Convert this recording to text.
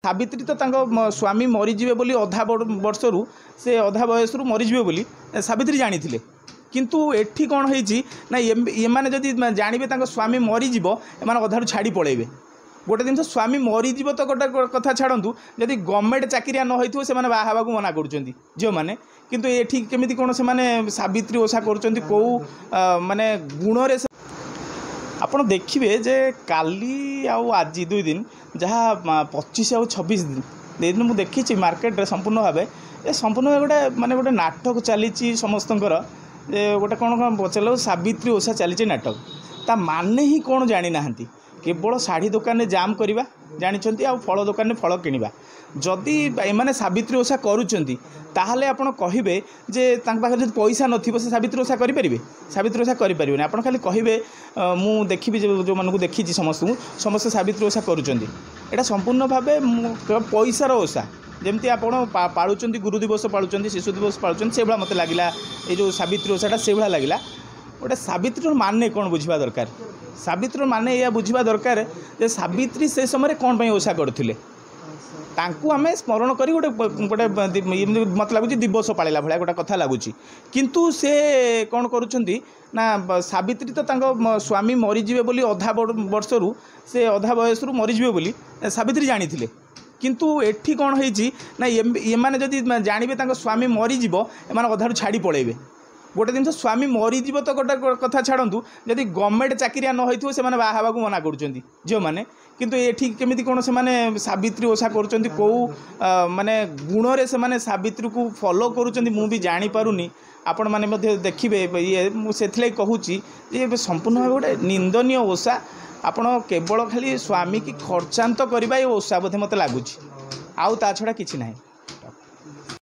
सावित्री तो स्वामी मरीजे बोली अधा वर्षरू से अधा बयसरू मरीजे बोली सावित्री जानी थे किंतु एठी कौन होईची ना ये माने जदि जानबे स्वामी मरीज एम अधारू छाड़ी पलैबे गोटे दिन स्वामी मरीज तो गोटे कथा छाड़ू जदि गवर्नमेंट चाकरिया न हो से बाहा को मना कर झील मैंने किंतु एठी केमिति कौन से सावित्री ओषा कर कौ माने गुण आपण देखिए जे काली आज 2 दिन जहाँ 25 और 26 दिन मुझे देखी मार्केट संपूर्ण भाव ये संपूर्ण गोटे माने गोटे नाटक चली समस्तंकर गोटे कौन कौन पचार सावित्री ओषा चली नाटक ता माने ही कौन जानी ना केवल शाढ़ी दुकान जाम करवा जानते आ फल दुकान फल किणवा जदि एमाने सावित्री ओषा करुँच ताहले आपण कहिबे जे तांक पाखे जदि पैसा नथिबो से सावित्री ओषा करि परिबे सावित्री ओषा करि परिबे आपण खाली कहिबे मु देखिबि जो मानकु देखिछि समस्त सावित्री ओषा करूछंती एटा संपूर्ण भाबे पैसार ओषा जेमती आपण पाळुचंती गुरु दिवस पाळुचंती शिशु दिवस पाळुचंती से भला मते लागिला ए जो सावित्री ओषाटा से भला लागिला गोटे सावित्री माने कौन बुझा दरकार सावित्री माने या बुझा दरकार जे सावित्री से समय कौन पे ओषा करथिले तांकु आमे स्मरण करी गोटे गोटे मत लगुच दिवस पाला भाया गोटे कथा लगुच किंतु से कौन करुँच ना सावित्री तो स्वामी मरीजे बोली अधा वर्षरू से अधा बयसरू मरीजे बोली सावित्री जानी थे किंतु एठी कौन होईची ना ये माने जदि जानबे स्वामी मरीज एम अधारू छाड़ी पलैबे गोटे दिन स्वामी मरीज तो गोटे कथा छाड़ू जदि गवर्नमेंट चाकरिया न हो से बाहा को मना कर झील मैंने किंतु एठी केमिति कौन से सावित्री ओषा कर कौ माने गुण से सावित्री को फॉलो करुँच मुझे जानीपारूनी आपण मैंने देखिए ये मुझे कहूँ ये संपूर्ण भाव गोटे निंदनीय ओषा आपण केवल खाली स्वामी की खर्चांत करवा ये ओषा बोधे मत लगुच आउ ता छड़ा किछि नाही।